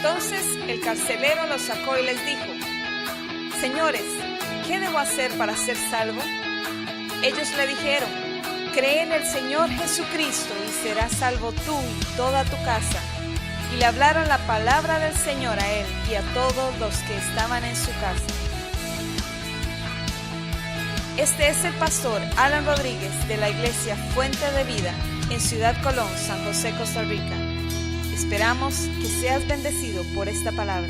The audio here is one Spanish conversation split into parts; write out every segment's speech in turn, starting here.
Entonces el carcelero los sacó y les dijo: Señores, ¿qué debo hacer para ser salvo? Ellos le dijeron: Cree en el Señor Jesucristo y serás salvo tú y toda tu casa. Y le hablaron la palabra del Señor a él y a todos los que estaban en su casa. Este es el pastor Alan Rodríguez de la iglesia Fuente de Vida en Ciudad Colón, San José, Costa Rica. Esperamos que seas bendecido por esta palabra.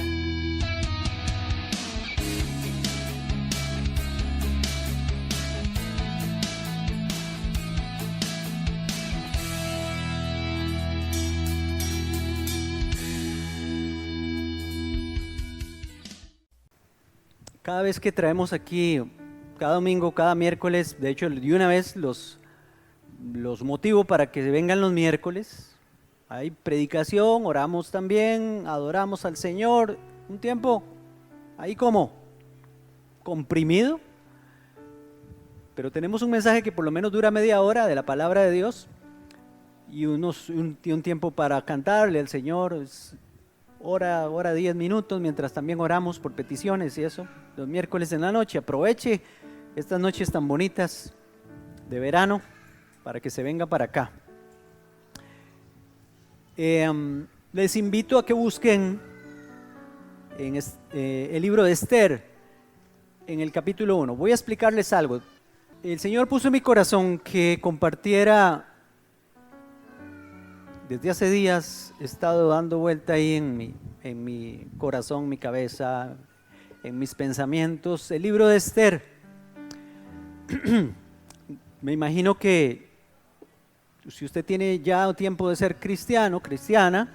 Cada vez que traemos aquí, cada domingo, cada miércoles, de hecho de una vez los motivo para que vengan los miércoles. Hay predicación, oramos también, adoramos al Señor, un tiempo ahí como comprimido, pero tenemos un mensaje que por lo menos dura media hora de la palabra de Dios y un tiempo para cantarle al Señor, hora 10 minutos, mientras también oramos por peticiones y eso, los miércoles en la noche. Aproveche estas noches tan bonitas de verano para que se venga para acá. Les invito a que busquen en el libro de Esther, en el capítulo 1. Voy a explicarles algo. El Señor puso en mi corazón que compartiera. Desde hace días he estado dando vuelta ahí en mi corazón, mi cabeza, en mis pensamientos, el libro de Esther. Me imagino que si usted tiene ya tiempo de ser cristiano, cristiana,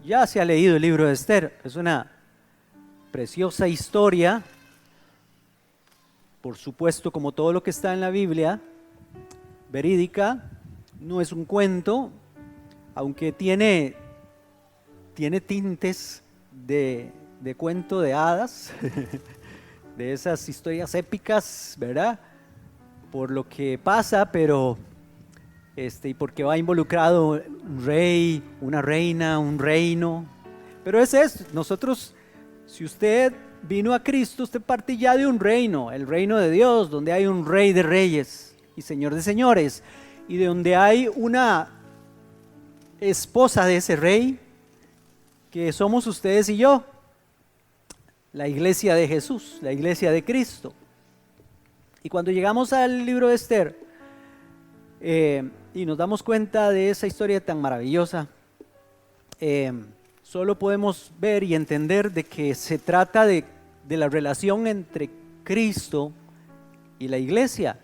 ya se ha leído el libro de Esther. Es una preciosa historia, por supuesto, como todo lo que está en la Biblia, verídica, no es un cuento, aunque tiene tintes de cuento de hadas, de esas historias épicas, ¿verdad? Por lo que pasa, pero y porque va involucrado un rey, una reina, un reino. Pero es esto, nosotros, si usted vino a Cristo, usted parte ya de un reino, el reino de Dios, donde hay un rey de reyes y señor de señores, y de donde hay una esposa de ese rey, que somos ustedes y yo, la iglesia de Jesús, la iglesia de Cristo. Y cuando llegamos al libro de Esther y nos damos cuenta de esa historia tan maravillosa, solo podemos ver y entender de que se trata de la relación entre Cristo y la iglesia,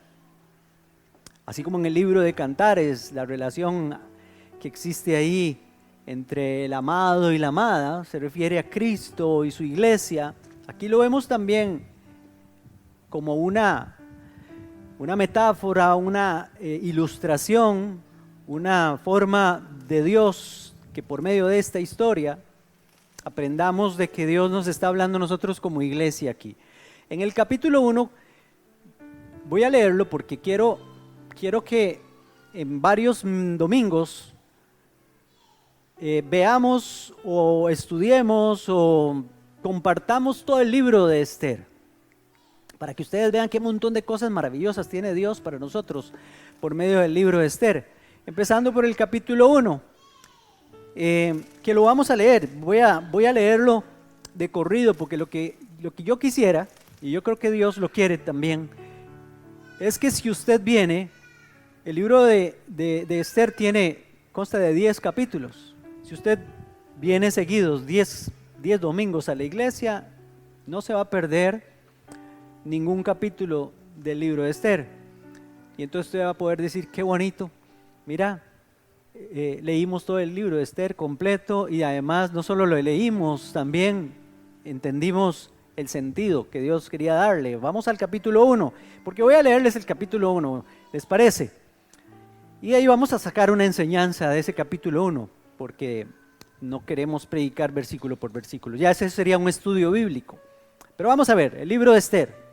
así como en el libro de Cantares, la relación que existe ahí entre el amado y la amada, se refiere a Cristo y su iglesia. Aquí lo vemos también como una metáfora, una ilustración, una forma de Dios que por medio de esta historia aprendamos de que Dios nos está hablando a nosotros como iglesia aquí. En el capítulo 1, voy a leerlo porque quiero que en varios domingos veamos o estudiemos o compartamos todo el libro de Esther, para que ustedes vean qué montón de cosas maravillosas tiene Dios para nosotros por medio del libro de Esther. Empezando por el capítulo 1, que lo vamos a leer. Voy a leerlo de corrido, porque lo que yo quisiera, y yo creo que Dios lo quiere también, es que si usted viene, el libro de Esther consta de 10 capítulos. Si usted viene seguidos 10 domingos a la iglesia, no se va a perder ningún capítulo del libro de Esther. Y entonces usted va a poder decir: qué bonito, mira, leímos todo el libro de Esther completo, y además no solo lo leímos, también entendimos el sentido que Dios quería darle. Vamos al capítulo 1, porque voy a leerles el capítulo 1, ¿les parece? Y ahí vamos a sacar una enseñanza de ese capítulo 1, porque no queremos predicar versículo por versículo, ya ese sería un estudio bíblico. Pero vamos a ver, el libro de Esther.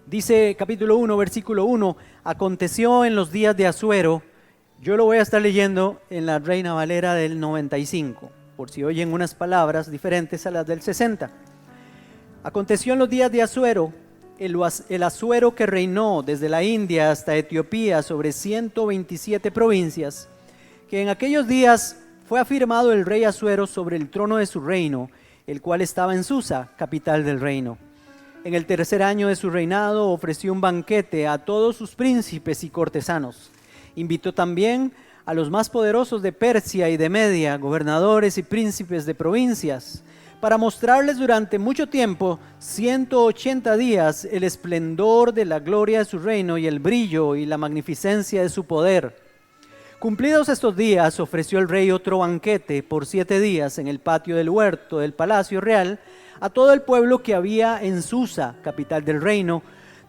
Dice capítulo 1, versículo 1, aconteció en los días de Asuero, yo lo voy a estar leyendo en la Reina Valera del 95. por si oyen unas palabras diferentes a las del 60. Aconteció en los días de Asuero, el Asuero que reinó desde la India hasta Etiopía sobre 127 provincias, que en aquellos días fue afirmado el rey Asuero sobre el trono de su reino, el cual estaba en Susa, capital del reino. En el tercer año de su reinado ofreció un banquete a todos sus príncipes y cortesanos. Invitó también a los más poderosos de Persia y de Media, gobernadores y príncipes de provincias, para mostrarles durante mucho tiempo, 180 días, el esplendor de la gloria de su reino y el brillo y la magnificencia de su poder. Cumplidos estos días, ofreció el rey otro banquete por 7 días en el patio del huerto del palacio real a todo el pueblo que había en Susa, capital del reino,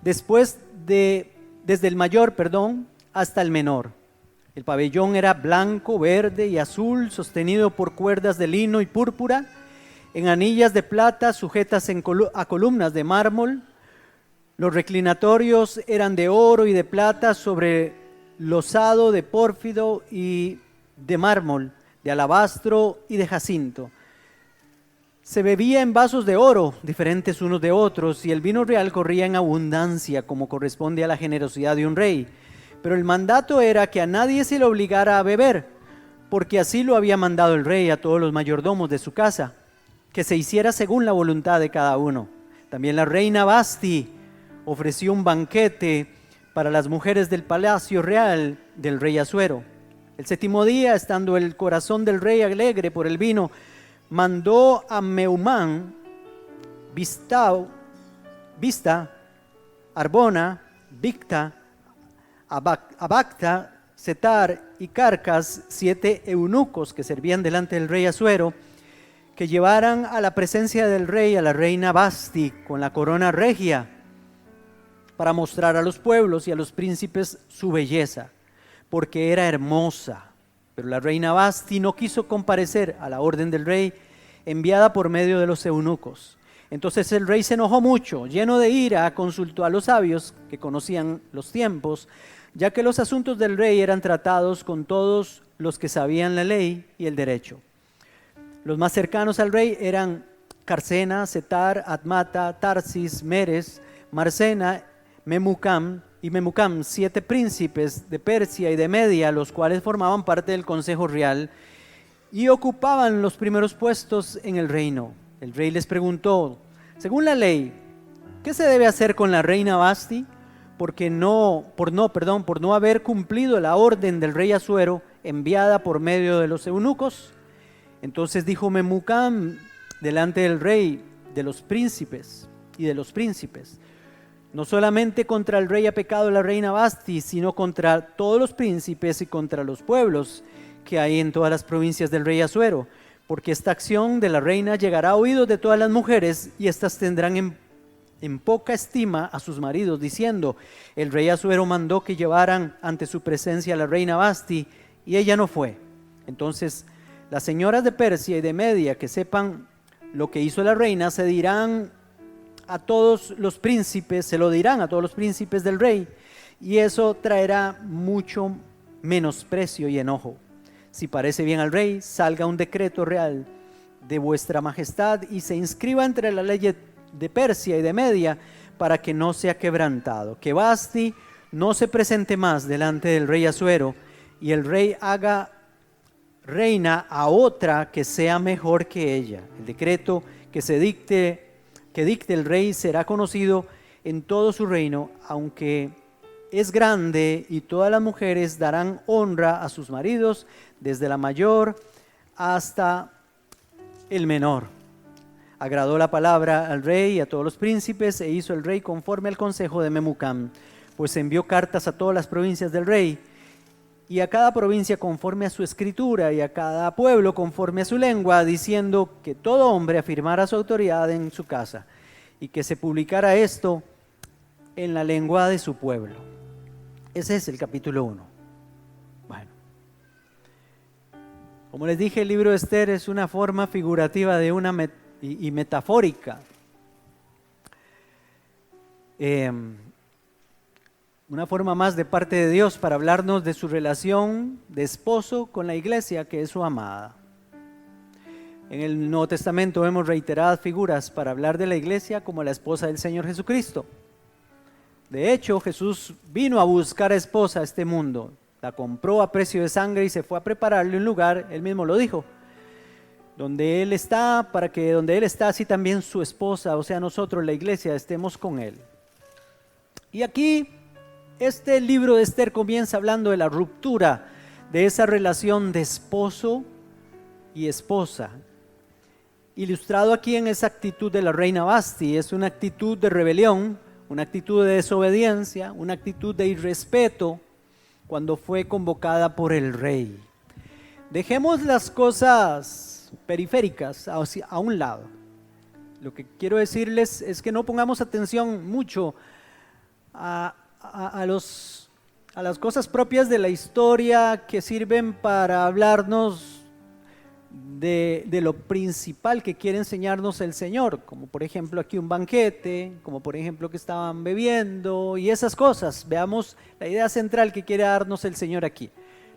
desde el mayor, hasta el menor. El pabellón era blanco, verde y azul, sostenido por cuerdas de lino y púrpura, en anillas de plata sujetas a columnas de mármol. Los reclinatorios eran de oro y de plata sobre losado de pórfido y de mármol, de alabastro y de jacinto. Se bebía en vasos de oro, diferentes unos de otros, y el vino real corría en abundancia, como corresponde a la generosidad de un rey. Pero el mandato era que a nadie se le obligara a beber, porque así lo había mandado el rey a todos los mayordomos de su casa, que se hiciera según la voluntad de cada uno. También la reina Vasti ofreció un banquete para las mujeres del palacio real del rey Asuero. El 7º día, estando el corazón del rey alegre por el vino, mandó a Meumán, Bista, Arbona, Bicta, Abacta, Setar y Carcas, 7 eunucos que servían delante del rey Asuero, que llevaran a la presencia del rey a la reina Vasti con la corona regia, para mostrar a los pueblos y a los príncipes su belleza, porque era hermosa. Pero la reina Vasti no quiso comparecer a la orden del rey, enviada por medio de los eunucos. Entonces el rey se enojó mucho, lleno de ira, consultó a los sabios que conocían los tiempos, ya que los asuntos del rey eran tratados con todos los que sabían la ley y el derecho. Los más cercanos al rey eran Carcena, Setar, Admata, Tarsis, Meres, Marcena, Memucam, 7 príncipes de Persia y de Media, los cuales formaban parte del consejo real y ocupaban los primeros puestos en el reino. El rey les preguntó, según la ley, ¿qué se debe hacer con la reina Vasti? Por no haber cumplido la orden del rey Asuero enviada por medio de los eunucos. Entonces dijo Memucam delante del rey, de los príncipes y de los príncipes: no solamente contra el rey ha pecado la reina Vasti, sino contra todos los príncipes y contra los pueblos que hay en todas las provincias del rey Asuero, porque esta acción de la reina llegará a oídos de todas las mujeres, y éstas tendrán en poca estima a sus maridos, diciendo: el rey Asuero mandó que llevaran ante su presencia a la reina Vasti, y ella no fue. Entonces las señoras de Persia y de Media que sepan lo que hizo la reina se lo dirán a todos los príncipes del rey, y eso traerá mucho menosprecio y enojo. Si parece bien al rey, salga un decreto real de vuestra majestad y se inscriba entre la ley de Persia y de Media, para que no sea quebrantado, que Vasti no se presente más delante del rey Asuero, y el rey haga reina a otra que sea mejor que ella. El decreto que dicte el rey será conocido en todo su reino, aunque es grande, y todas las mujeres darán honra a sus maridos, desde la mayor hasta el menor. Agradó la palabra al rey y a todos los príncipes, e hizo el rey conforme al consejo de Memucam, pues envió cartas a todas las provincias del rey, y a cada provincia conforme a su escritura, y a cada pueblo conforme a su lengua, diciendo que todo hombre afirmara su autoridad en su casa, y que se publicara esto en la lengua de su pueblo. Ese es el capítulo 1. Bueno, como les dije, el libro de Esther es una forma figurativa de y metafórica. Una forma más de parte de Dios para hablarnos de su relación de esposo con la iglesia, que es su amada. En el Nuevo Testamento vemos reiteradas figuras para hablar de la iglesia como la esposa del Señor Jesucristo. De hecho, Jesús vino a buscar esposa a este mundo, la compró a precio de sangre y se fue a prepararle un lugar, él mismo lo dijo, donde Él está, para que donde Él está, así también su esposa, o sea nosotros, la iglesia, estemos con Él. Y aquí, este libro de Esther comienza hablando de la ruptura de esa relación de esposo y esposa. Ilustrado aquí en esa actitud de la reina Vasti, es una actitud de rebelión, una actitud de desobediencia, una actitud de irrespeto cuando fue convocada por el rey. Dejemos las cosas periféricas a un lado. Lo que quiero decirles es que no pongamos atención mucho a las cosas propias de la historia que sirven para hablarnos de lo principal que quiere enseñarnos el Señor, como por ejemplo aquí un banquete, como por ejemplo que estaban bebiendo y esas cosas. Veamos la idea central que quiere darnos el Señor aquí.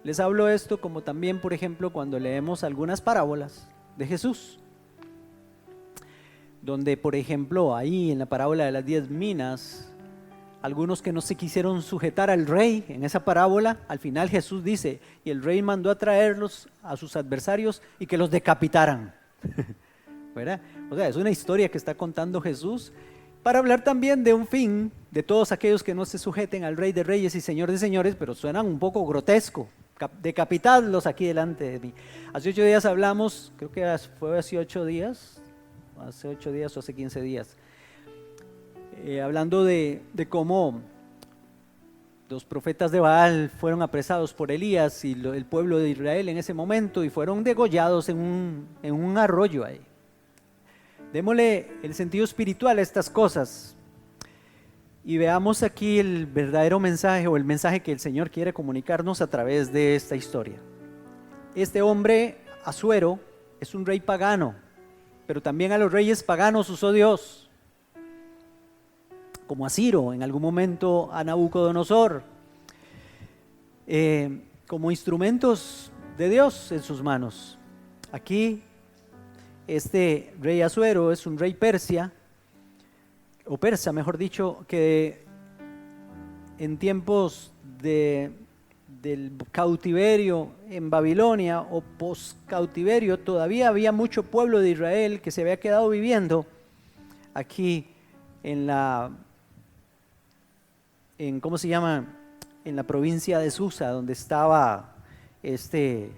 Les hablo esto como también por ejemplo cuando leemos algunas parábolas de Jesús, donde por ejemplo ahí en la parábola de las 10 minas, algunos que no se quisieron sujetar al rey en esa parábola, al final Jesús dice, y el rey mandó a traerlos a sus adversarios y que los decapitaran. ¿Verdad? O sea, es una historia que está contando Jesús para hablar también de un fin de todos aquellos que no se sujeten al Rey de Reyes y Señor de Señores, pero suenan un poco grotesco. Decapitadlos aquí delante de mí. Hace 8 días hablamos, creo que fue hace 8 días o hace 15 días, hablando de cómo los profetas de Baal fueron apresados por Elías y el pueblo de Israel en ese momento y fueron degollados en un arroyo ahí. Démosle el sentido espiritual a estas cosas y veamos aquí el verdadero mensaje o el mensaje que el Señor quiere comunicarnos a través de esta historia. Este hombre, Asuero, es un rey pagano, pero también a los reyes paganos usó Dios, como a Ciro, en algún momento a Nabucodonosor, como instrumentos de Dios en sus manos. Aquí este rey Asuero es un rey persa, mejor dicho, que en tiempos del cautiverio en Babilonia o post-cautiverio todavía había mucho pueblo de Israel que se había quedado viviendo aquí en la provincia de Susa, donde estaba este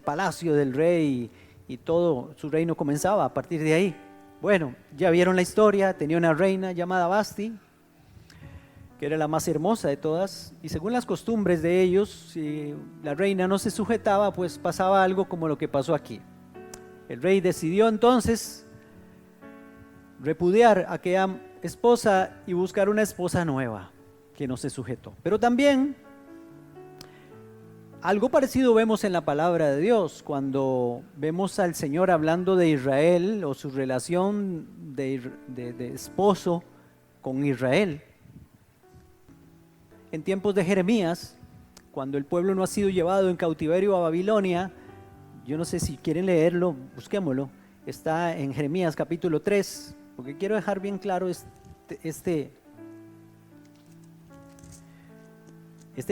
palacio del rey y todo su reino comenzaba a partir de ahí. Bueno, ya vieron la historia, tenía una reina llamada Vasti, que era la más hermosa de todas, y según las costumbres de ellos, si la reina no se sujetaba, pues pasaba algo como lo que pasó aquí. El rey decidió entonces repudiar a aquella esposa y buscar una esposa nueva que no se sujetó. Pero también algo parecido vemos en la palabra de Dios cuando vemos al Señor hablando de Israel o su relación de esposo con Israel. En tiempos de Jeremías, cuando el pueblo no ha sido llevado en cautiverio a Babilonia, yo no sé si quieren leerlo, busquémoslo, está en Jeremías capítulo 3, porque quiero dejar bien claro este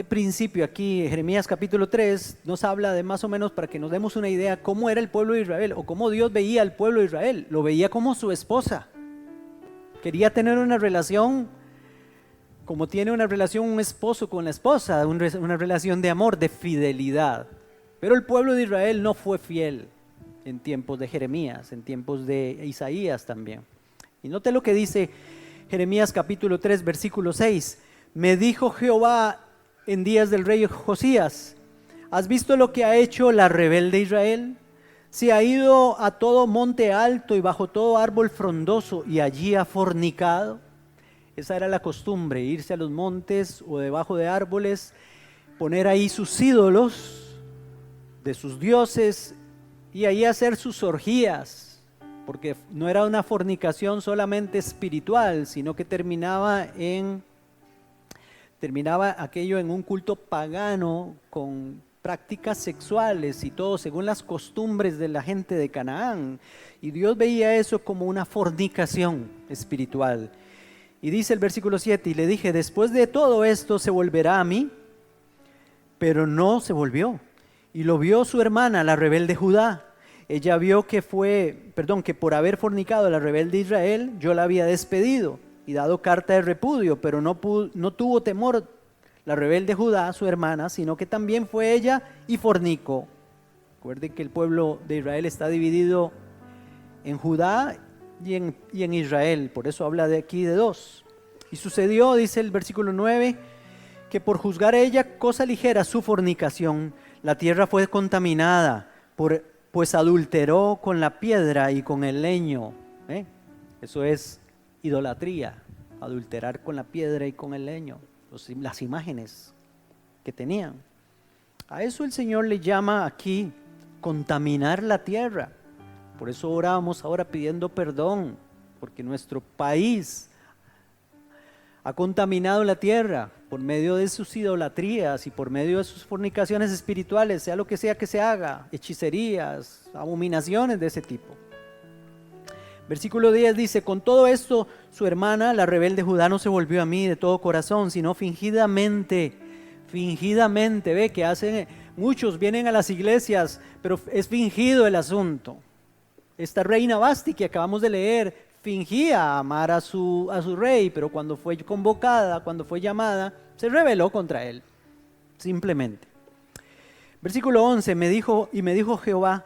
principio aquí. Jeremías capítulo 3 nos habla de más o menos para que nos demos una idea cómo era el pueblo de Israel o cómo Dios veía al pueblo de Israel. Lo veía como su esposa. Quería tener una relación como tiene una relación un esposo con la esposa, una relación de amor, de fidelidad. Pero el pueblo de Israel no fue fiel en tiempos de Jeremías, en tiempos de Isaías también. Y note lo que dice Jeremías capítulo 3 versículo 6. Me dijo Jehová en días del rey Josías, ¿has visto lo que ha hecho la rebelde Israel? Se ha ido a todo monte alto y bajo todo árbol frondoso y allí ha fornicado. Esa era la costumbre, irse a los montes o debajo de árboles, poner ahí sus ídolos de sus dioses y ahí hacer sus orgías, porque no era una fornicación solamente espiritual, sino que terminaba aquello en un culto pagano con prácticas sexuales y todo según las costumbres de la gente de Canaán. Y Dios veía eso como una fornicación espiritual. Y dice el versículo 7, y le dije, después de todo esto se volverá a mí, pero no se volvió. Y lo vio su hermana, la rebelde Judá. Ella vio que por haber fornicado a la rebelde Israel, yo la había despedido y dado carta de repudio, pero no tuvo temor la rebelde Judá, su hermana, sino que también fue ella y fornicó. Recuerden que el pueblo de Israel está dividido en Judá y en Israel, por eso habla de aquí de dos. Y sucedió, dice el versículo 9, que por juzgar ella cosa ligera su fornicación, la tierra fue contaminada, pues adulteró con la piedra y con el leño. Eso es idolatría, adulterar con la piedra y con el leño, las imágenes que tenían. A eso el Señor le llama aquí contaminar la tierra. Por eso oramos ahora pidiendo perdón, porque nuestro país ha contaminado la tierra por medio de sus idolatrías y por medio de sus fornicaciones espirituales, sea lo que sea que se haga, hechicerías, abominaciones de ese tipo. Versículo 10 dice, con todo esto su hermana, la rebelde Judá, no se volvió a mí de todo corazón, sino fingidamente, ve que hacen, muchos vienen a las iglesias, pero es fingido el asunto. Esta reina Vasti que acabamos de leer, fingía amar a su rey, pero cuando fue convocada, cuando fue llamada, se rebeló contra él, simplemente. Versículo 11, me dijo Jehová,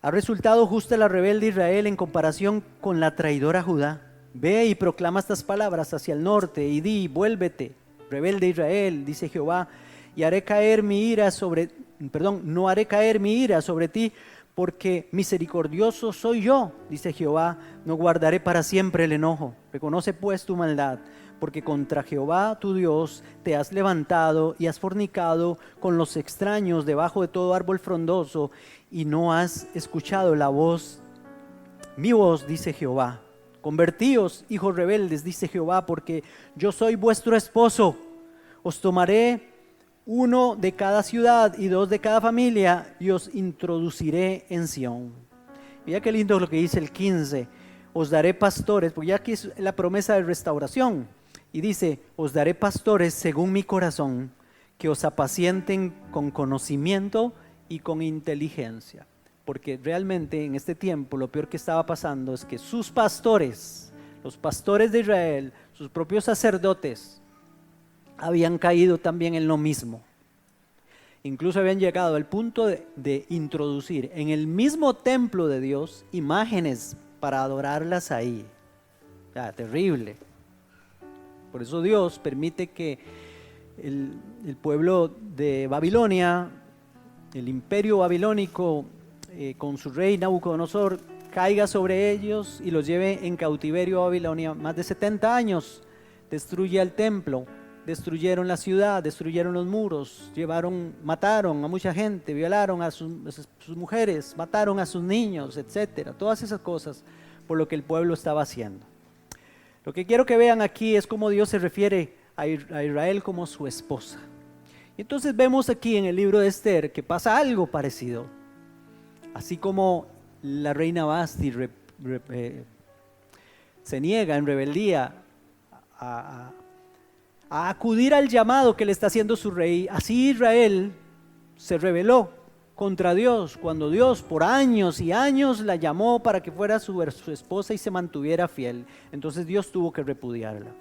ha resultado justa la rebelde Israel en comparación con la traidora Judá. Ve y proclama estas palabras hacia el norte y di, vuélvete, rebelde Israel, dice Jehová, y no haré caer mi ira sobre ti, porque misericordioso soy yo, dice Jehová, no guardaré para siempre el enojo. Reconoce pues tu maldad, porque contra Jehová tu Dios te has levantado y has fornicado con los extraños debajo de todo árbol frondoso, y no has escuchado mi voz, dice Jehová. Convertíos, hijos rebeldes, dice Jehová, porque yo soy vuestro esposo. Os tomaré uno de cada ciudad y dos de cada familia, y os introduciré en Sión. Mira qué lindo lo que dice el 15. Os daré pastores, porque ya aquí es la promesa de restauración. Y dice, os daré pastores según mi corazón, que os apacienten con conocimiento y con inteligencia. Porque realmente en este tiempo lo peor que estaba pasando es que sus pastores, los pastores de Israel, sus propios sacerdotes, habían caído también en lo mismo. Incluso habían llegado al punto de introducir en el mismo templo de Dios imágenes para adorarlas ahí. Terrible. Por eso Dios permite que el pueblo de Babilonia, el imperio babilónico, con su rey Nabucodonosor, caiga sobre ellos y los lleve en cautiverio a Babilonia más de 70 años. Destruye el templo, destruyeron la ciudad, destruyeron los muros, mataron a mucha gente, violaron a sus mujeres, mataron a sus niños, etcétera. Todas esas cosas por lo que el pueblo estaba haciendo. Lo que quiero que vean aquí es cómo Dios se refiere a Israel como su esposa. Entonces vemos aquí en el libro de Esther que pasa algo parecido. Así como la reina Vasti se niega en rebeldía a acudir al llamado que le está haciendo su rey, así Israel se rebeló contra Dios cuando Dios por años y años la llamó para que fuera su esposa y se mantuviera fiel. Entonces Dios tuvo que repudiarla.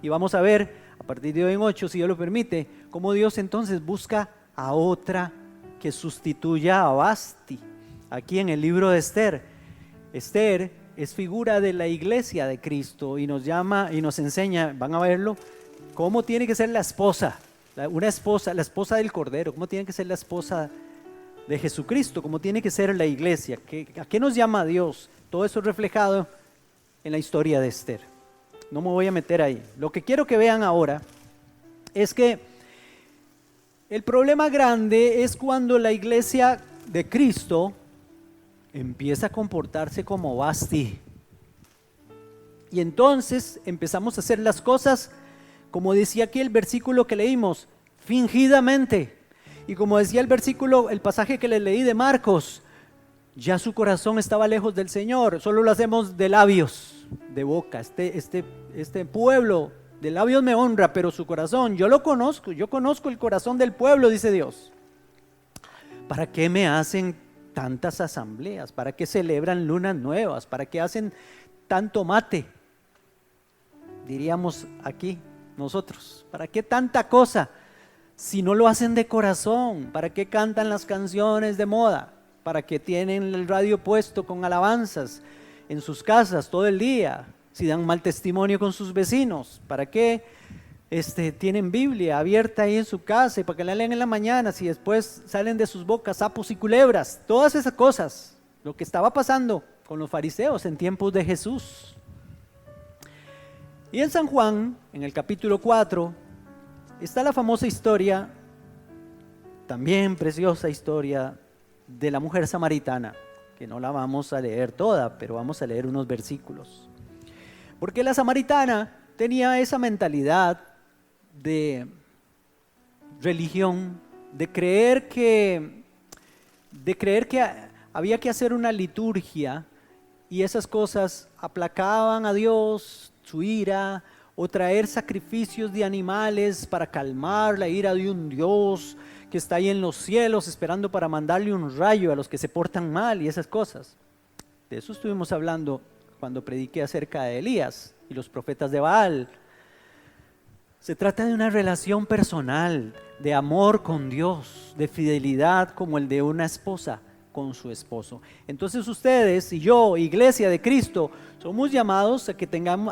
Y vamos a ver a partir de hoy en 8, si Dios lo permite, cómo Dios entonces busca a otra que sustituya a Vasti. Aquí en el libro de Esther, Esther es figura de la iglesia de Cristo y nos llama y nos enseña, van a verlo, cómo tiene que ser la esposa, la esposa del Cordero, cómo tiene que ser la esposa de Jesucristo, cómo tiene que ser la iglesia, ¿a qué nos llama Dios? Todo eso es reflejado en la historia de Esther. No me voy a meter ahí. Lo que quiero que vean ahora es que el problema grande es cuando la iglesia de Cristo empieza a comportarse como Vasti. Y entonces empezamos a hacer las cosas, como decía aquí el versículo que leímos, fingidamente. Y como decía el versículo, el pasaje que les leí de Marcos, ya su corazón estaba lejos del Señor. Solo lo hacemos de labios, de boca. Este pueblo de labios me honra, pero su corazón, yo conozco el corazón del pueblo, dice Dios. ¿Para qué me hacen tantas asambleas? ¿Para qué celebran lunas nuevas? ¿Para qué hacen tanto mate? Diríamos aquí nosotros, ¿para qué tanta cosa? Si no lo hacen de corazón, ¿para qué cantan las canciones de moda? ¿Para qué tienen el radio puesto con alabanzas en sus casas todo el día? Si dan mal testimonio con sus vecinos, ¿para qué tienen Biblia abierta ahí en su casa y para que la lean en la mañana si después salen de sus bocas sapos y culebras? Todas esas cosas, lo que estaba pasando con los fariseos en tiempos de Jesús. Y en San Juan, en el capítulo 4, está la famosa historia, también preciosa historia, de la mujer samaritana, que no la vamos a leer toda, pero vamos a leer unos versículos. Porque la samaritana tenía esa mentalidad de religión, de creer que había que hacer una liturgia y esas cosas aplacaban a Dios, su ira, o traer sacrificios de animales para calmar la ira de un Dios que está ahí en los cielos esperando para mandarle un rayo a los que se portan mal y esas cosas. De eso estuvimos hablando cuando prediqué acerca de Elías y los profetas de Baal. Se trata de una relación personal, de amor con Dios, de fidelidad como el de una esposa con su esposo. Entonces ustedes y yo, Iglesia de Cristo, somos llamados a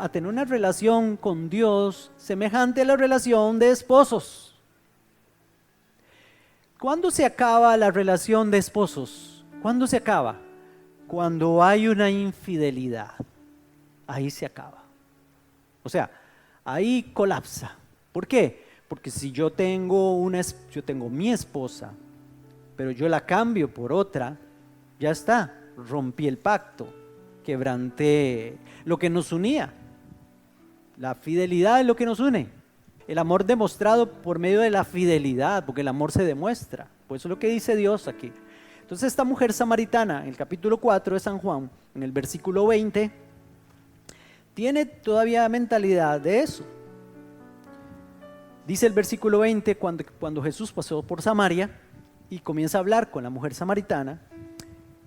tener una relación con Dios semejante a la relación de esposos. ¿Cuándo se acaba la relación de esposos? ¿Cuándo se acaba? Cuando hay una infidelidad. Ahí se acaba. O sea, ahí colapsa. ¿Por qué? Porque si yo tengo mi esposa, pero yo la cambio por otra, ya está, rompí el pacto, quebranté lo que nos unía. La fidelidad es lo que nos une. El amor demostrado por medio de la fidelidad, porque el amor se demuestra. Pues eso es lo que dice Dios aquí. Entonces esta mujer samaritana, en el capítulo 4 de San Juan, en el versículo 20, tiene todavía mentalidad de eso. Dice el versículo 20, cuando Jesús pasó por Samaria y comienza a hablar con la mujer samaritana,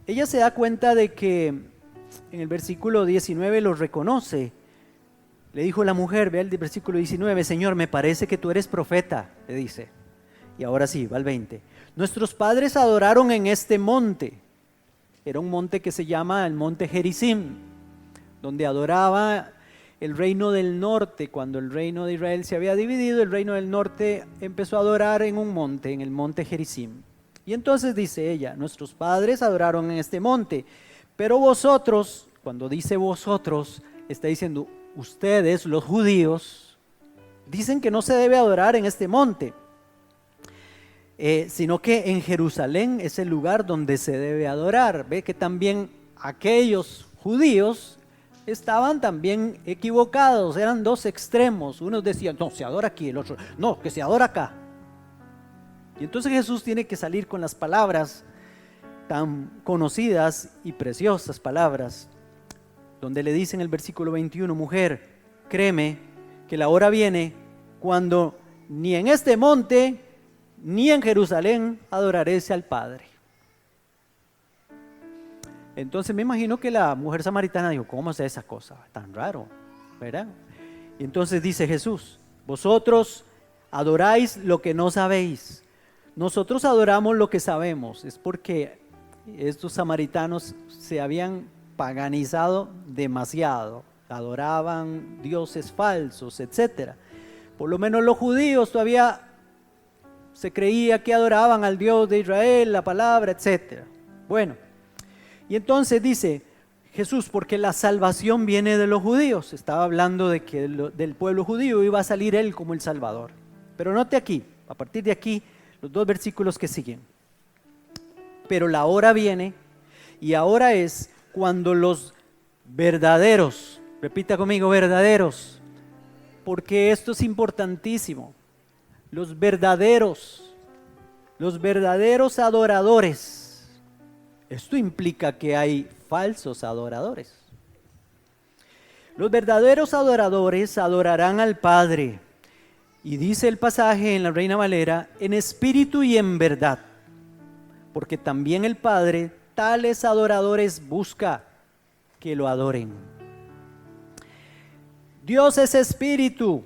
ella se da cuenta de que en el versículo 19 lo reconoce. Le dijo la mujer, vea el versículo 19, Señor, me parece que tú eres profeta, le dice. Y ahora sí, va al 20. Nuestros padres adoraron en este monte. Era un monte que se llama el monte Gerizim, donde adoraba el reino del norte. Cuando el reino de Israel se había dividido, el reino del norte empezó a adorar en un monte, en el monte Gerizim. Y entonces dice ella, nuestros padres adoraron en este monte, pero vosotros, cuando dice vosotros, está diciendo ustedes, los judíos, dicen que no se debe adorar en este monte, sino que en Jerusalén es el lugar donde se debe adorar. Ve que también aquellos judíos estaban también equivocados, eran dos extremos. Unos decían, no, se adora aquí, el otro, no, que se adora acá. Y entonces Jesús tiene que salir con las palabras tan conocidas y preciosas palabras, donde le dice en el versículo 21, mujer, créeme que la hora viene cuando ni en este monte ni en Jerusalén adoraréis al Padre. Entonces me imagino que la mujer samaritana dijo, ¿cómo es esa cosa? Tan raro, ¿verdad? Y entonces dice Jesús, vosotros adoráis lo que no sabéis. Nosotros adoramos lo que sabemos. Es porque estos samaritanos se habían paganizado demasiado. Adoraban dioses falsos, etc. Por lo menos los judíos todavía se creía que adoraban al Dios de Israel, la palabra, etc. Bueno, y entonces dice Jesús, porque la salvación viene de los judíos. Estaba hablando de que del pueblo judío iba a salir Él como el Salvador. Pero note aquí, a partir de aquí, los dos versículos que siguen. Pero la hora viene, y ahora es cuando los verdaderos, repita conmigo, verdaderos, porque esto es importantísimo, los verdaderos los verdaderos adoradores. Esto implica que hay falsos adoradores. Los verdaderos adoradores adorarán al Padre. Y dice el pasaje en la Reina Valera, en espíritu y en verdad. Porque también el Padre tales adoradores busca que lo adoren. Dios es espíritu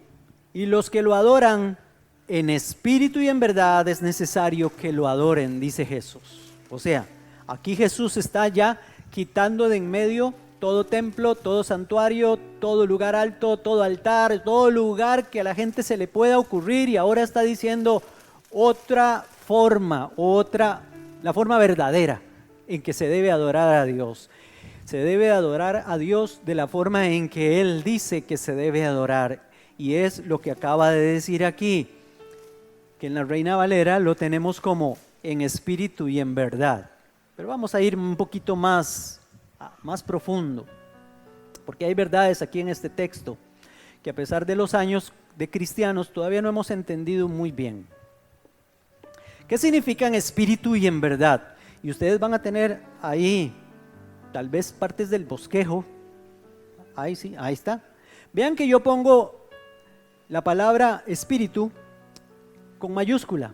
y los que lo adoran en espíritu y en verdad es necesario que lo adoren, dice Jesús. O sea, aquí Jesús está ya quitando de en medio todo templo, todo santuario, todo lugar alto, todo altar, todo lugar que a la gente se le pueda ocurrir, y ahora está diciendo otra forma, la forma verdadera en que se debe adorar a Dios. Se debe adorar a Dios de la forma en que Él dice que se debe adorar, y es lo que acaba de decir aquí, que en la Reina Valera lo tenemos como en espíritu y en verdad. Pero vamos a ir un poquito más profundo, porque hay verdades aquí en este texto que a pesar de los años de cristianos todavía no hemos entendido muy bien. ¿Qué significa en espíritu y en verdad? Y ustedes van a tener ahí tal vez partes del bosquejo. Ahí sí, ahí está. Vean que yo pongo la palabra espíritu con mayúscula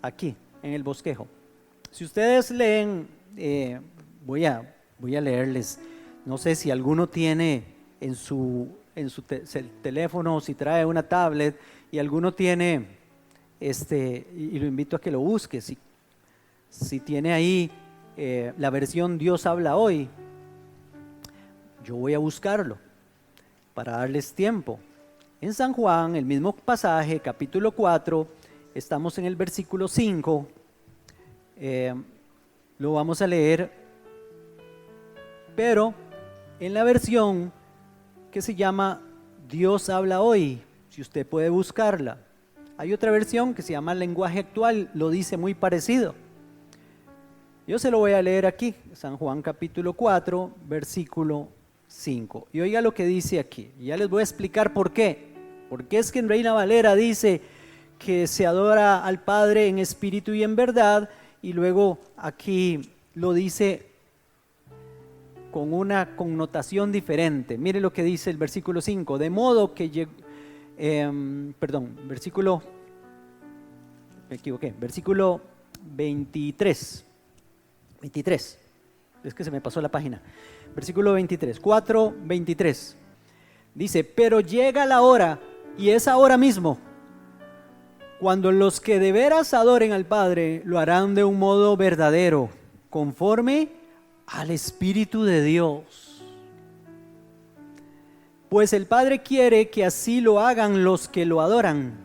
aquí en el bosquejo. Si ustedes leen, voy a leerles, no sé si alguno tiene en su teléfono, si trae una tablet y alguno tiene, y lo invito a que lo busque, si tiene ahí la versión Dios habla hoy, yo voy a buscarlo para darles tiempo. En San Juan, el mismo pasaje, capítulo 4, estamos en el versículo 5, lo vamos a leer, pero en la versión que se llama Dios habla hoy, si usted puede buscarla. Hay otra versión que se llama Lenguaje Actual, lo dice muy parecido. Yo se lo voy a leer aquí, San Juan capítulo 4, versículo 5. Y oiga lo que dice aquí, y ya les voy a explicar por qué. Porque es que en Reina Valera dice que se adora al Padre en espíritu y en verdad, y luego aquí lo dice con una connotación diferente. Mire lo que dice el versículo 5, de modo que versículo 23, es que se me pasó la página, versículo 23, 4:23, dice, pero llega la hora, y es ahora mismo, cuando los que de veras adoren al Padre lo harán de un modo verdadero, conforme al Espíritu de Dios. Pues el Padre quiere que así lo hagan los que lo adoran.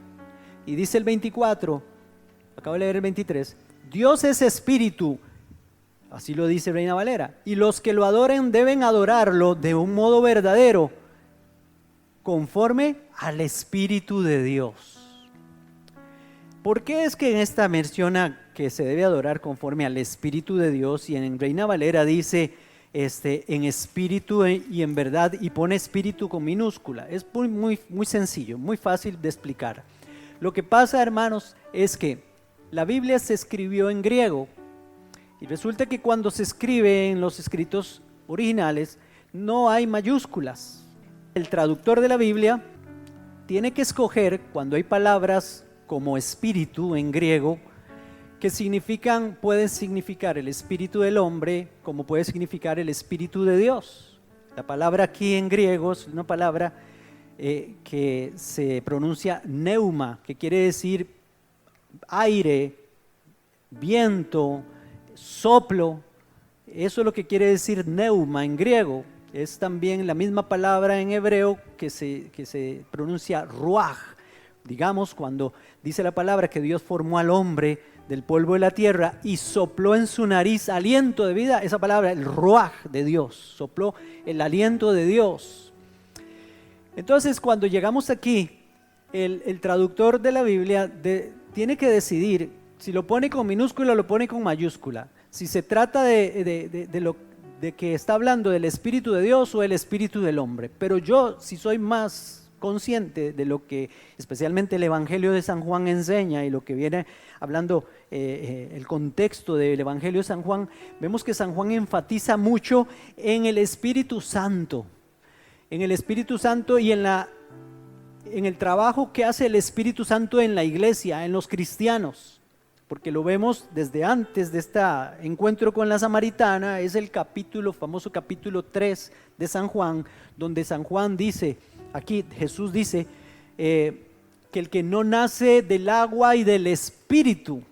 Y dice el 24, acabo de leer el 23, Dios es Espíritu, así lo dice Reina Valera, y los que lo adoren deben adorarlo de un modo verdadero, conforme al Espíritu de Dios. ¿Por qué es que en esta menciona que se debe adorar conforme al Espíritu de Dios, y en Reina Valera dice en espíritu y en verdad, y pone espíritu con minúscula? Es muy sencillo, muy fácil de explicar. Lo que pasa, hermanos, es que la Biblia se escribió en griego, y resulta que cuando se escribe en los escritos originales no hay mayúsculas. El traductor de la Biblia tiene que escoger, cuando hay palabras como espíritu en griego, que pueden significar el espíritu del hombre, como puede significar el espíritu de Dios. La palabra aquí en griego es una palabra que se pronuncia pneuma, que quiere decir aire, viento, soplo. Eso es lo que quiere decir pneuma en griego. Es también la misma palabra en hebreo que se pronuncia ruaj. Digamos, cuando dice la palabra que Dios formó al hombre del polvo de la tierra y sopló en su nariz aliento de vida, esa palabra, el ruaj de Dios, sopló el aliento de Dios. Entonces, cuando llegamos aquí, el traductor de la Biblia tiene que decidir si lo pone con minúscula o lo pone con mayúscula, si se trata de que está hablando del Espíritu de Dios o el Espíritu del hombre. Pero yo, si soy más consciente de lo que especialmente el Evangelio de San Juan enseña y lo que viene hablando el contexto del Evangelio de San Juan, vemos que San Juan enfatiza mucho en el Espíritu Santo, y en el trabajo que hace el Espíritu Santo en la iglesia, en los cristianos, porque lo vemos desde antes de este encuentro con la samaritana. Es el famoso capítulo 3 de San Juan, donde San Juan dice, aquí Jesús dice, que el que no nace del agua y del Espíritu,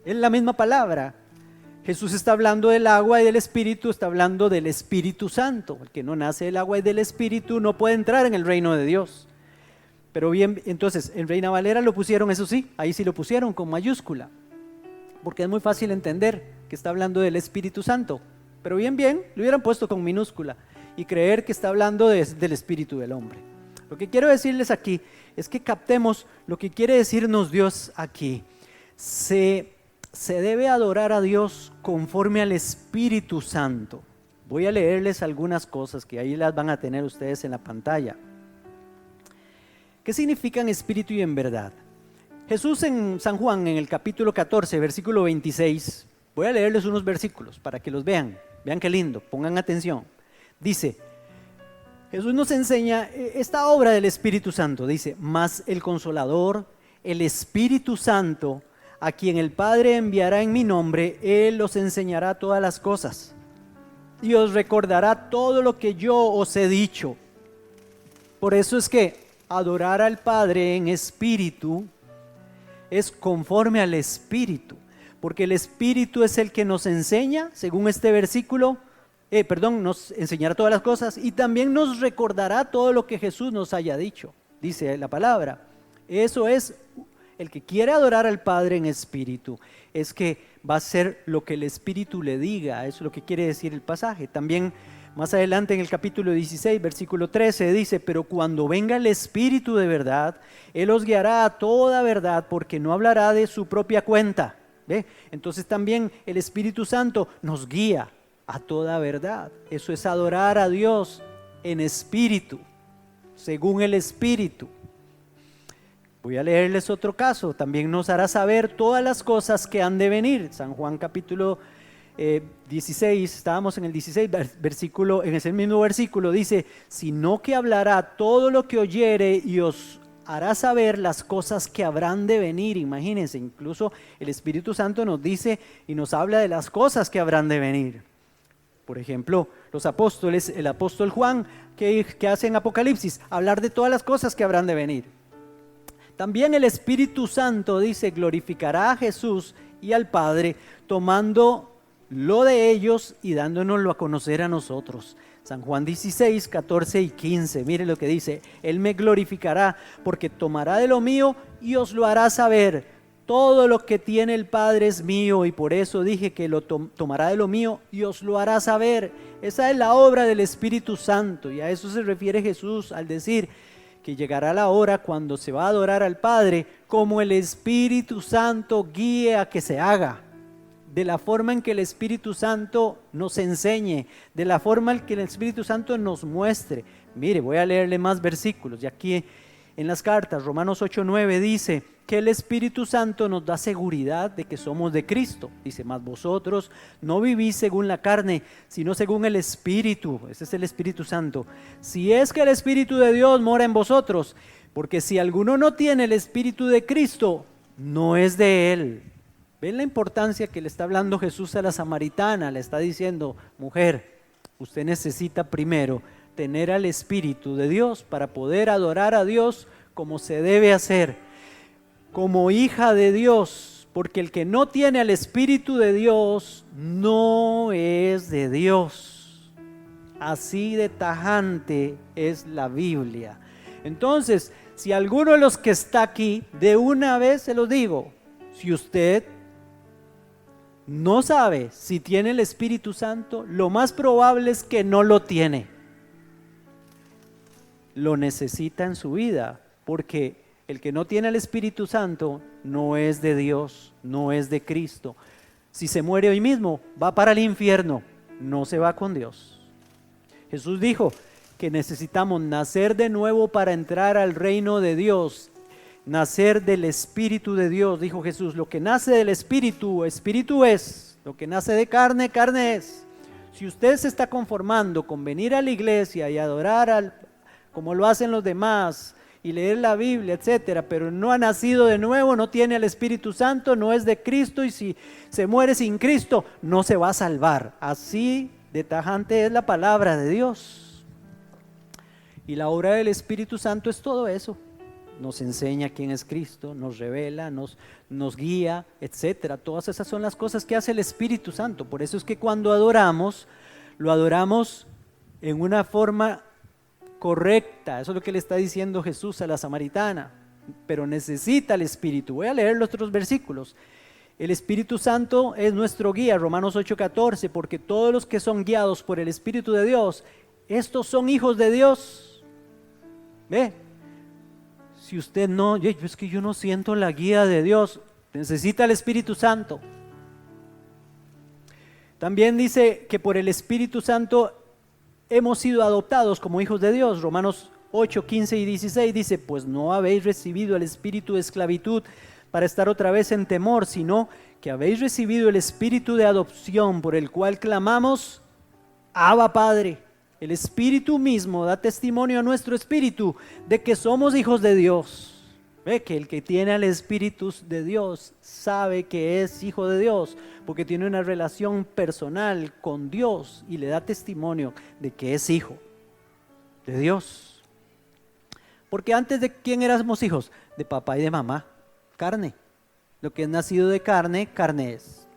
es la misma palabra. Jesús está hablando del agua y del Espíritu, está hablando del Espíritu Santo. El que no nace del agua y del Espíritu no puede entrar en el reino de Dios. Pero bien, entonces en Reina Valera lo pusieron, eso sí, ahí sí lo pusieron con mayúscula, porque es muy fácil entender que está hablando del Espíritu Santo. Pero bien, lo hubieran puesto con minúscula y creer que está hablando del Espíritu del hombre. Lo que quiero decirles aquí es que captemos lo que quiere decirnos Dios aquí. Se debe adorar a Dios conforme al Espíritu Santo. Voy a leerles algunas cosas que ahí las van a tener ustedes en la pantalla. ¿Qué significan espíritu y en verdad? Jesús en San Juan, en el capítulo 14, versículo 26, voy a leerles unos versículos para que los vean qué lindo, pongan atención. Dice, Jesús nos enseña esta obra del Espíritu Santo, dice, mas el Consolador, el Espíritu Santo, a quien el Padre enviará en mi nombre, Él os enseñará todas las cosas y os recordará todo lo que yo os he dicho. Por eso es que adorar al Padre en espíritu es conforme al Espíritu, porque el Espíritu es el que nos enseña, según este versículo, nos enseñará todas las cosas y también nos recordará todo lo que Jesús nos haya dicho, dice la palabra. Eso es, el que quiere adorar al Padre en espíritu, es que va a hacer lo que el Espíritu le diga, eso es lo que quiere decir el pasaje. También más adelante en el capítulo 16, versículo 13 dice, pero cuando venga el Espíritu de verdad, Él os guiará a toda verdad, porque no hablará de su propia cuenta. ¿Ve? Entonces también el Espíritu Santo nos guía a toda verdad. Eso es adorar a Dios en espíritu, según el Espíritu. Voy a leerles otro caso. También nos hará saber todas las cosas que han de venir. San Juan capítulo 16, estábamos en el 16 versículo, en ese mismo versículo dice, sino que hablará todo lo que oyere y os hará saber las cosas que habrán de venir. Imagínense, incluso el Espíritu Santo nos dice y nos habla de las cosas que habrán de venir. Por ejemplo, los apóstoles, el apóstol Juan, que hace en Apocalipsis, hablar de todas las cosas que habrán de venir. También el Espíritu Santo dice, glorificará a Jesús y al Padre, tomando lo de ellos y dándonoslo a conocer a nosotros. San Juan 16, 14 y 15, mire lo que dice, Él me glorificará porque tomará de lo mío y os lo hará saber. Todo lo que tiene el Padre es mío y por eso dije que lo tomará de lo mío y os lo hará saber. Esa es la obra del Espíritu Santo y a eso se refiere Jesús al decir que llegará la hora cuando se va a adorar al Padre como el Espíritu Santo guíe a que se haga. De la forma en que el Espíritu Santo nos enseñe, de la forma en que el Espíritu Santo nos muestre. Mire, voy a leerle más versículos. Y aquí en las cartas, Romanos 8:9 dice que el Espíritu Santo nos da seguridad de que somos de Cristo. Dice, mas vosotros no vivís según la carne, sino según el Espíritu. Ese es el Espíritu Santo. Si es que el Espíritu de Dios mora en vosotros, porque si alguno no tiene el Espíritu de Cristo, no es de Él. ¿Ven la importancia que le está hablando Jesús a la samaritana? Le está diciendo, mujer, usted necesita primero tener al Espíritu de Dios para poder adorar a Dios como se debe hacer, como hija de Dios, porque el que no tiene al Espíritu de Dios no es de Dios. Así de tajante es la Biblia. Entonces, si alguno de los que está aquí, de una vez se los digo, si usted no sabe si tiene el Espíritu Santo, lo más probable es que no lo tiene. Lo necesita en su vida, porque el que no tiene el Espíritu Santo no es de Dios, no es de Cristo. Si se muere hoy mismo, va para el infierno, no se va con Dios. Jesús dijo que necesitamos nacer de nuevo para entrar al reino de Dios. Nacer del Espíritu de Dios, dijo Jesús. Lo que nace del Espíritu, Espíritu es. Lo que nace de carne, carne es. Si usted se está conformando con venir a la iglesia y adorar como lo hacen los demás, y leer la Biblia, etcétera, pero no ha nacido de nuevo, no tiene al Espíritu Santo, no es de Cristo, y si se muere sin Cristo, no se va a salvar. Así de tajante es la palabra de Dios. Y la obra del Espíritu Santo es todo eso. Nos enseña quién es Cristo, nos revela, nos guía, etcétera. Todas esas son las cosas que hace el Espíritu Santo. Por eso es que cuando adoramos, lo adoramos en una forma correcta. Eso es lo que le está diciendo Jesús a la samaritana. Pero necesita el Espíritu. Voy a leer los otros versículos. El Espíritu Santo es nuestro guía, Romanos 8:14, porque todos los que son guiados por el Espíritu de Dios, estos son hijos de Dios. ¿Ve? Si usted no, es que yo no siento la guía de Dios, necesita el Espíritu Santo. También dice que por el Espíritu Santo hemos sido adoptados como hijos de Dios. Romanos 8, 15 y 16 dice, pues no habéis recibido el espíritu de esclavitud para estar otra vez en temor, sino que habéis recibido el espíritu de adopción por el cual clamamos, Abba Padre. El Espíritu mismo da testimonio a nuestro espíritu de que somos hijos de Dios. Ve que el que tiene al Espíritu de Dios sabe que es hijo de Dios, porque tiene una relación personal con Dios y le da testimonio de que es hijo de Dios. Porque antes de quién éramos hijos, de papá y de mamá, carne. Lo que es nacido de carne, carne es.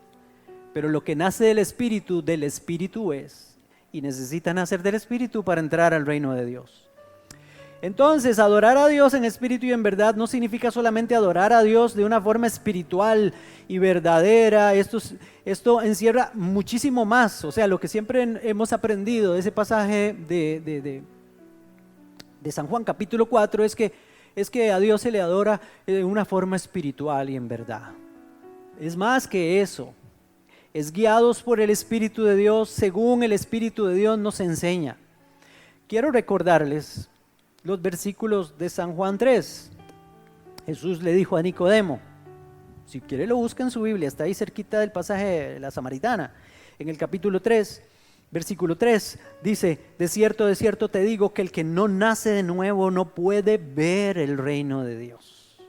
Pero lo que nace del Espíritu es. Y necesita nacer del Espíritu para entrar al reino de Dios. Entonces, adorar a Dios en espíritu y en verdad no significa solamente adorar a Dios de una forma espiritual y verdadera. Esto encierra muchísimo más. O sea, lo que siempre hemos aprendido de ese pasaje de San Juan capítulo 4 es que a Dios se le adora de una forma espiritual y en verdad. Es más que eso. Es guiados por el Espíritu de Dios, según el Espíritu de Dios nos enseña. Quiero recordarles los versículos de San Juan 3. Jesús le dijo a Nicodemo, si quiere lo busca en su Biblia, está ahí cerquita del pasaje de la samaritana, en el capítulo 3, versículo 3, dice, de cierto te digo que el que no nace de nuevo no puede ver el reino de Dios.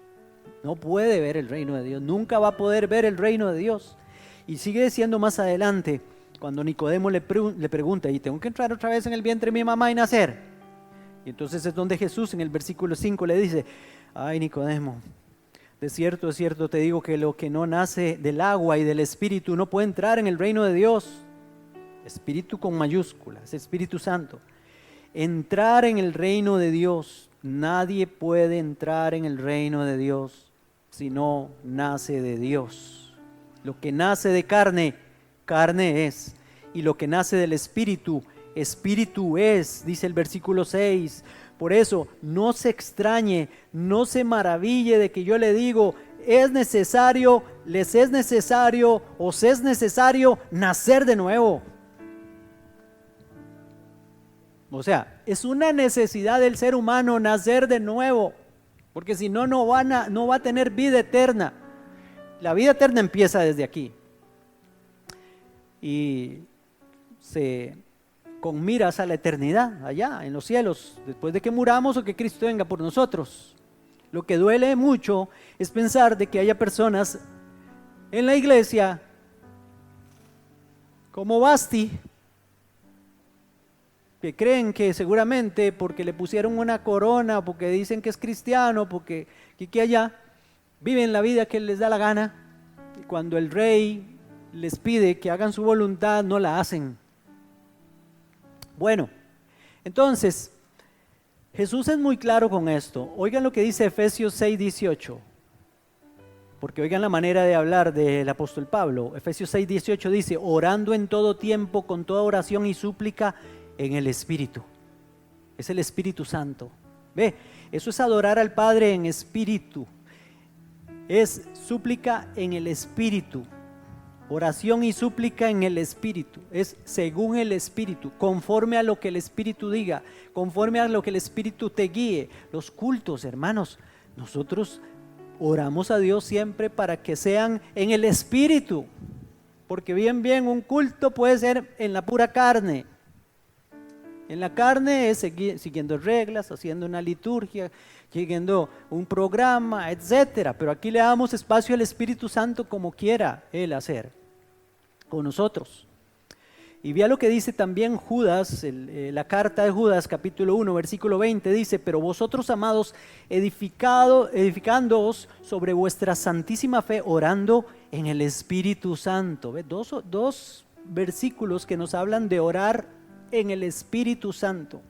No puede ver el reino de Dios, nunca va a poder ver el reino de Dios. Y sigue diciendo más adelante, cuando Nicodemo le pregunta, ¿y tengo que entrar otra vez en el vientre de mi mamá y nacer? Y entonces es donde Jesús en el versículo 5 le dice, ay Nicodemo, de cierto te digo que lo que no nace del agua y del Espíritu no puede entrar en el reino de Dios. Espíritu con mayúsculas, Espíritu Santo. Entrar en el reino de Dios, nadie puede entrar en el reino de Dios si no nace de Dios. Lo que nace de carne, carne es. Y lo que nace del Espíritu, Espíritu es, dice el versículo 6. Por eso, no se extrañe, no se maraville de que yo le digo, es necesario, les es necesario, os es necesario nacer de nuevo. O sea, es una necesidad del ser humano nacer de nuevo, porque si no, no va a tener vida eterna. La vida eterna empieza desde aquí y con miras a la eternidad, allá en los cielos, después de que muramos o que Cristo venga por nosotros. Lo que duele mucho es pensar de que haya personas en la iglesia como Basti, que creen que seguramente porque le pusieron una corona, porque dicen que es cristiano, porque allá, viven la vida que les da la gana y cuando el rey les pide que hagan su voluntad, no la hacen. Bueno, entonces, Jesús es muy claro con esto. Oigan lo que dice Efesios 6:18, porque oigan la manera de hablar del apóstol Pablo. Efesios 6:18 dice, orando en todo tiempo, con toda oración y súplica en el Espíritu. Es el Espíritu Santo. Ve, eso es adorar al Padre en espíritu. Es súplica en el Espíritu. Oración y súplica en el Espíritu, es según el Espíritu, conforme a lo que el Espíritu diga, conforme a lo que el Espíritu te guíe. Los cultos, hermanos, nosotros oramos a Dios siempre para que sean en el Espíritu, porque bien, un culto puede ser en la pura carne. En la carne es siguiendo reglas, haciendo una liturgia, siguiendo un programa, etcétera. Pero aquí le damos espacio al Espíritu Santo como quiera Él hacer con nosotros. Y vea lo que dice también Judas, la carta de Judas, capítulo 1, versículo 20, dice: pero vosotros, amados, edificándoos sobre vuestra santísima fe, orando en el Espíritu Santo. ¿Ve? Dos versículos que nos hablan de orar en el Espíritu Santo.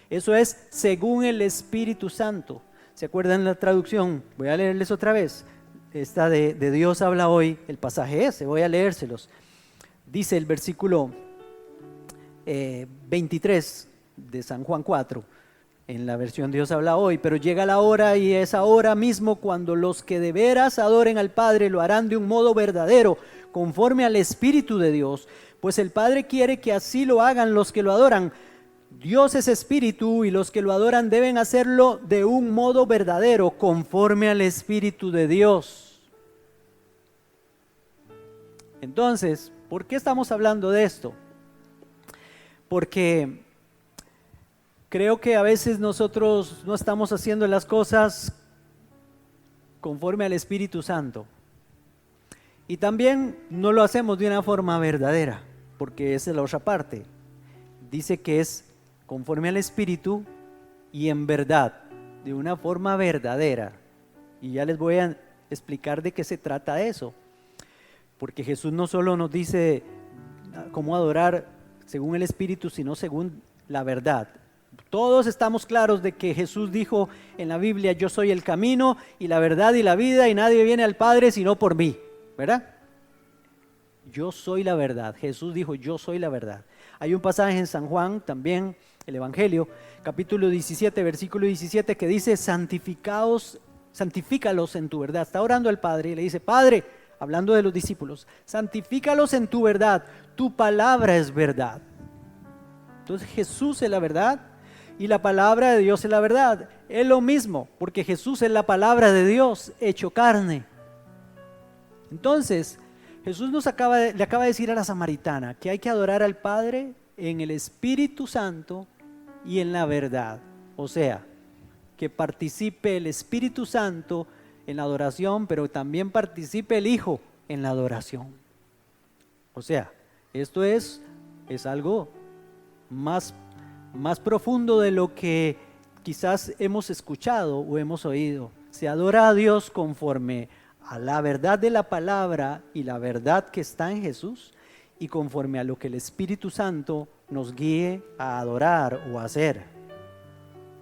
Eso es según el Espíritu Santo. ¿Se acuerdan la traducción? Voy a leerles otra vez. Esta de Dios habla hoy, el pasaje ese, voy a leérselos. Dice el versículo 23 de San Juan 4, en la versión Dios habla hoy: pero llega la hora, y es ahora mismo, cuando los que de veras adoren al Padre lo harán de un modo verdadero, conforme al Espíritu de Dios, pues el Padre quiere que así lo hagan los que lo adoran. Dios es Espíritu, y los que lo adoran deben hacerlo de un modo verdadero, conforme al Espíritu de Dios. Entonces, ¿por qué estamos hablando de esto? Porque creo que a veces nosotros no estamos haciendo las cosas conforme al Espíritu Santo. Y también no lo hacemos de una forma verdadera, porque esa es la otra parte. Dice que es conforme al Espíritu y en verdad, de una forma verdadera. Y ya les voy a explicar de qué se trata eso. Porque Jesús no solo nos dice cómo adorar según el Espíritu, sino según la verdad. Todos estamos claros de que Jesús dijo en la Biblia: yo soy el camino y la verdad y la vida, y nadie viene al Padre sino por mí, ¿verdad? Yo soy la verdad. Jesús dijo: yo soy la verdad. Hay un pasaje en San Juan también, el Evangelio, capítulo 17, versículo 17, que dice: santifícalos en tu verdad. Está orando al Padre y le dice: Padre, hablando de los discípulos, santifícalos en tu verdad, tu palabra es verdad. Entonces Jesús es la verdad y la palabra de Dios es la verdad. Es lo mismo, porque Jesús es la palabra de Dios hecho carne. Entonces Jesús le acaba de decir a la samaritana que hay que adorar al Padre en el Espíritu Santo y en la verdad. O sea, que participe el Espíritu Santo en la adoración, pero también participe el Hijo en la adoración. O sea, esto es algo más profundo de lo que quizás hemos escuchado o hemos oído. Se adora a Dios conforme a la verdad de la palabra y la verdad que está en Jesús, y conforme a lo que el Espíritu Santo nos guíe a adorar o a hacer.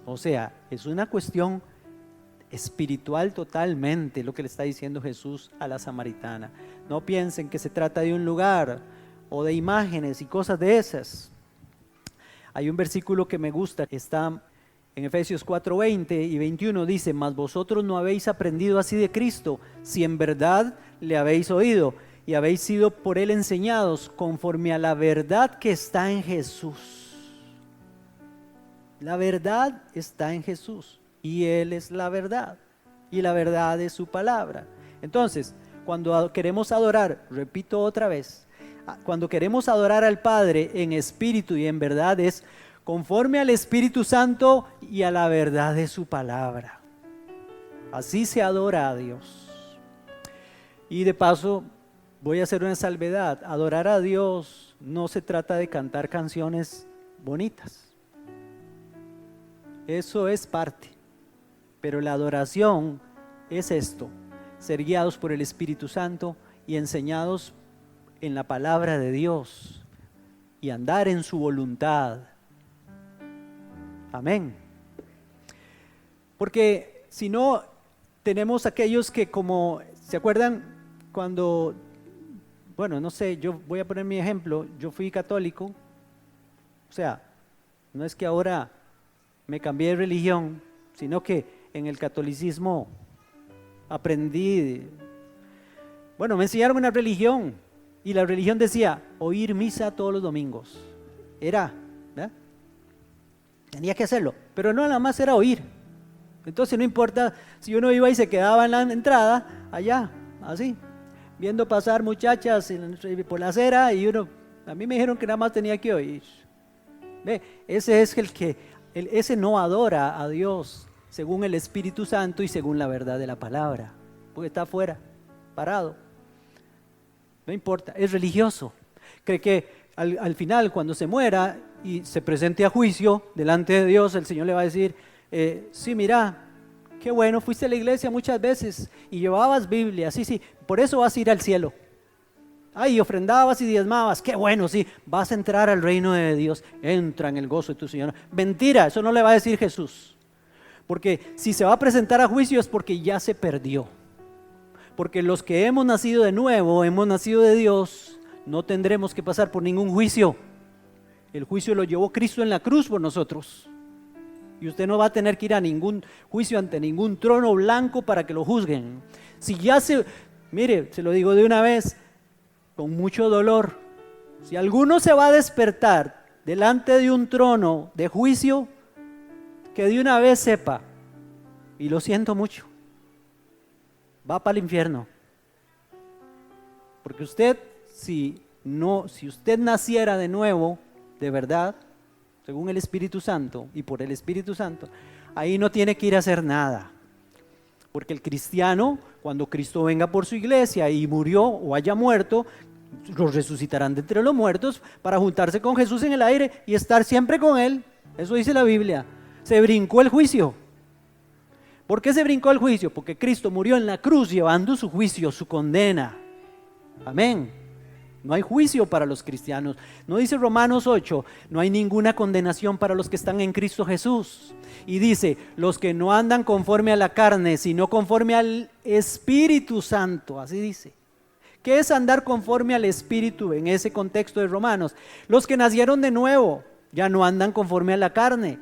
O sea, es una cuestión espiritual totalmente lo que le está diciendo Jesús a la samaritana. No piensen que se trata de un lugar o de imágenes y cosas de esas. Hay un versículo que me gusta, está en Efesios 4:20 y 21, dice: mas vosotros no habéis aprendido así de Cristo, si en verdad le habéis oído y habéis sido por él enseñados, conforme a la verdad que está en Jesús. La verdad está en Jesús y Él es la verdad, y la verdad es su palabra. Entonces, cuando queremos adorar, repito otra vez, cuando queremos adorar al Padre en espíritu y en verdad, es conforme al Espíritu Santo y a la verdad de su palabra. Así se adora a Dios. Y de paso, voy a hacer una salvedad: adorar a Dios no se trata de cantar canciones bonitas. Eso es parte. Pero la adoración es esto: ser guiados por el Espíritu Santo y enseñados en la palabra de Dios y andar en su voluntad. Amén. Porque si no, tenemos aquellos que, como, ¿se acuerdan cuando, bueno, no sé, yo voy a poner mi ejemplo, yo fui católico, o sea, no es que ahora me cambié de religión, sino que en el catolicismo aprendí, bueno, me enseñaron una religión, Y la religión decía, oír misa todos los domingos. Era, ¿verdad? Tenía que hacerlo, pero no nada más era oír. Entonces no importa si uno iba y se quedaba en la entrada, allá, así, viendo pasar muchachas por la acera y uno, a mí me dijeron que nada más tenía que oír. ¿Ve? Ese es ese no adora a Dios según el Espíritu Santo y según la verdad de la palabra, porque está afuera, parado. No importa, es religioso. Cree que al final, cuando se muera y se presente a juicio delante de Dios, el Señor le va a decir, sí, mira, qué bueno, fuiste a la iglesia muchas veces y llevabas Biblia, sí, por eso vas a ir al cielo. Ay, ofrendabas y diezmabas, qué bueno, sí, vas a entrar al reino de Dios, entra en el gozo de tu Señor. Mentira, eso no le va a decir Jesús. Porque si se va a presentar a juicio es porque ya se perdió. Porque los que hemos nacido de nuevo, hemos nacido de Dios, no tendremos que pasar por ningún juicio. El juicio lo llevó Cristo en la cruz por nosotros. Y usted no va a tener que ir a ningún juicio ante ningún trono blanco para que lo juzguen. Si ya mire, se lo digo de una vez, con mucho dolor, si alguno se va a despertar delante de un trono de juicio, que de una vez sepa, y lo siento mucho, va para el infierno. Porque usted, si usted naciera de nuevo, de verdad, según el Espíritu Santo y por el Espíritu Santo, ahí no tiene que ir a hacer nada. Porque el cristiano, cuando Cristo venga por su iglesia y murió o haya muerto, los resucitarán de entre los muertos para juntarse con Jesús en el aire y estar siempre con Él. Eso dice la Biblia. Se brincó el juicio. ¿Por qué se brincó el juicio? Porque Cristo murió en la cruz llevando su juicio, su condena. Amén. No hay juicio para los cristianos. No dice Romanos 8, no hay ninguna condenación para los que están en Cristo Jesús. Y dice, los que no andan conforme a la carne, sino conforme al Espíritu Santo. Así dice. ¿Qué es andar conforme al Espíritu en ese contexto de Romanos? Los que nacieron de nuevo ya no andan conforme a la carne.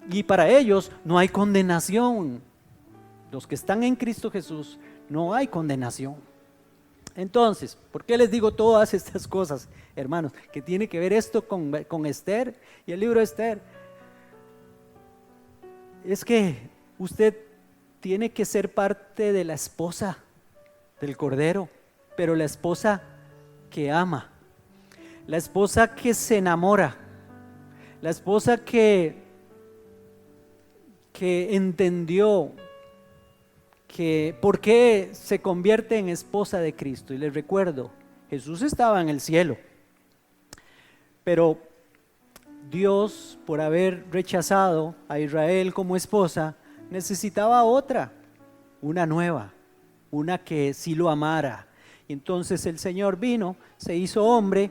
Y para ellos no hay condenación. Los que están en Cristo Jesús, no hay condenación. Entonces, ¿por qué les digo todas estas cosas, hermanos? Que tiene que ver esto con Esther y el libro de Esther. Es que usted tiene que ser parte de la esposa del Cordero, pero la esposa que ama, la esposa que se enamora, la esposa que entendió que por qué se convierte en esposa de Cristo. Y les recuerdo, Jesús estaba en el cielo, pero Dios, por haber rechazado a Israel como esposa, necesitaba otra, una nueva, una que sí lo amara. Y entonces el Señor vino, se hizo hombre,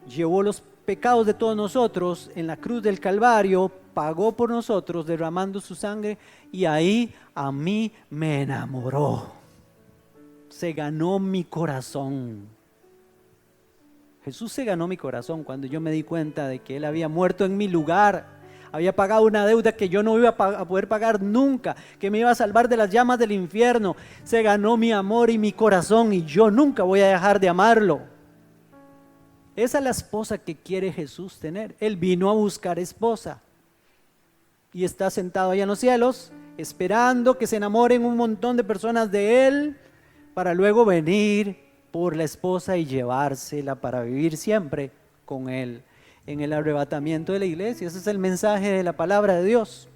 llevó los pecados de todos nosotros en la cruz del Calvario, pagó por nosotros derramando su sangre y ahí a mí me enamoró. Se ganó mi corazón. Jesús se ganó mi corazón cuando yo me di cuenta de que Él había muerto en mi lugar, había pagado una deuda que yo no iba a poder pagar nunca, que me iba a salvar de las llamas del infierno. Se ganó mi amor y mi corazón y yo nunca voy a dejar de amarlo. Esa es la esposa que quiere Jesús tener. Él vino a buscar esposa y está sentado allá en los cielos esperando que se enamoren un montón de personas de Él para luego venir por la esposa y llevársela para vivir siempre con Él en el arrebatamiento de la iglesia. Ese es el mensaje de la palabra de Dios.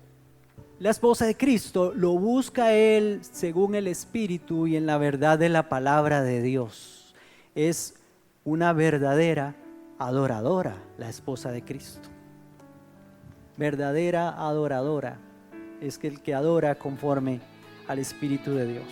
La esposa de Cristo lo busca Él según el Espíritu y en la verdad de la palabra de Dios. Es una verdadera adoradora, la esposa de Cristo. Verdadera adoradora es que el que adora conforme al Espíritu de Dios.